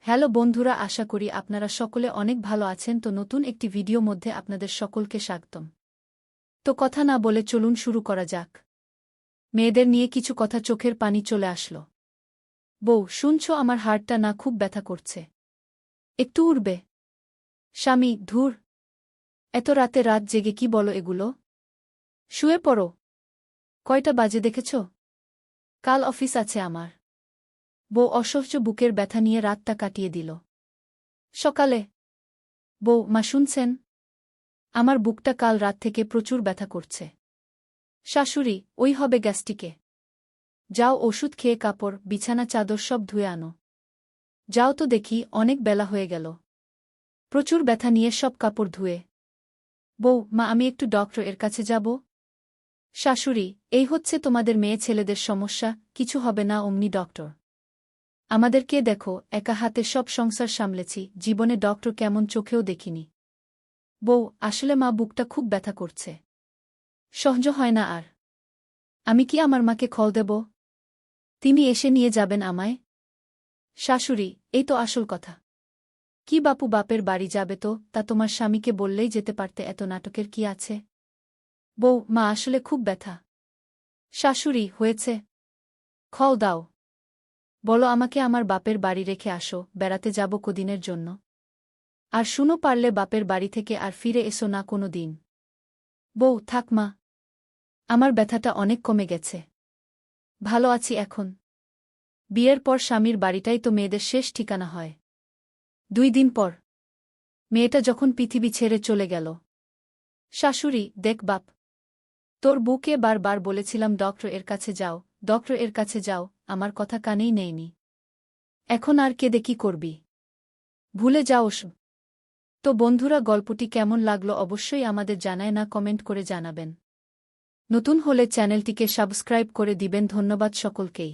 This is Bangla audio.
হ্যালো বন্ধুরা, আশা করি আপনারা সকলে অনেক ভালো আছেন। তো নতুন একটি ভিডিও মধ্যে আপনাদের সকলকে স্বাগতম। তো কথা না বলে চলুন শুরু করা যাক। মেয়েদের নিয়ে কিছু কথা চোখের পানি চলে আসলো। বউ, শুনছো আমার হাড়টা না খুব ব্যথা করছে, একটু উড়বে? স্বামী, ধুর, এত রাতে রাত জেগে কি বলো এগুলো? শুয়ে পড়ো। কয়টা বাজে দেখেছ? কাল অফিস আছে আমার। বউ অসহ্য বুকের ব্যথা নিয়ে রাতটা কাটিয়ে দিল। সকালে বউ, মা শুনছেন? আমার বুকটা কাল রাত থেকে প্রচুর ব্যথা করছে। শাশুড়ি, ওই হবে গ্যাস্ট্রিকে। যাও ওষুধ খেয়ে কাপড় বিছানা চাদর সব ধুয়ে আনো। যাও তো দেখি, অনেক বেলা হয়ে গেল। প্রচুর ব্যথা নিয়ে সব কাপড় ধুয়ে। বউ, মা আমি একটু ডক্টর এর কাছে যাব। শাশুড়ি, এই হচ্ছে তোমাদের মেয়ে ছেলেদের সমস্যা, কিছু হবে না অমনি ডক্টর। আমাদেরকে দেখো, একা হাতে সব সংসার সামলেছি, জীবনে ডক্টর কেমন চোখেও দেখিনি। বউ, আসলে মা বুকটা খুব ব্যথা করছে, সহ্য হয় না আর। আমি কি আমার মাকে খল দেব? তিনি এসে নিয়ে যাবেন আমায়? শাশুড়ি, এই তো আসল কথা। কি বাপু, বাপের বাড়ি যাবে তো, তা তোমার স্বামীকে বললেই যেতে পারতে, এত নাটকের কি আছে? বউ, মা আসলে খুব ব্যথা। শাশুড়ি, হয়েছে, খল দাও। বলো আমাকে আমার বাপের বাড়ি রেখে আসো, বেড়াতে যাব কদিনের জন্য। আর শুনো, পারলে বাপের বাড়ি থেকে আর ফিরে এসো না কোনো দিন। বউ, থাক মা, আমার ব্যথাটা অনেক কমে গেছে, ভালো আছি এখন। বিয়ের পর স্বামীর বাড়িটাই তো মেয়েদের শেষ ঠিকানা হয়। 2 দিন পর মেয়েটা যখন পৃথিবী ছেড়ে চলে গেল। শাশুড়ি, দেখ বাপ, তোর বউকে বারবার বলেছিলাম ডক্টর এর কাছে যাও, ডক্টর এর কাছে যাও, আমার কথা কানেই নেয়নি। এখন আর কেঁদে কি করবি? ভুলে যাওস। তো বন্ধুরা, গল্পটি কেমন লাগলো অবশ্যই আমাদের জানায় না কমেন্ট করে জানাবেন। নতুন হলে চ্যানেলটিকে সাবস্ক্রাইব করে দিবেন। ধন্যবাদ সকলকেই।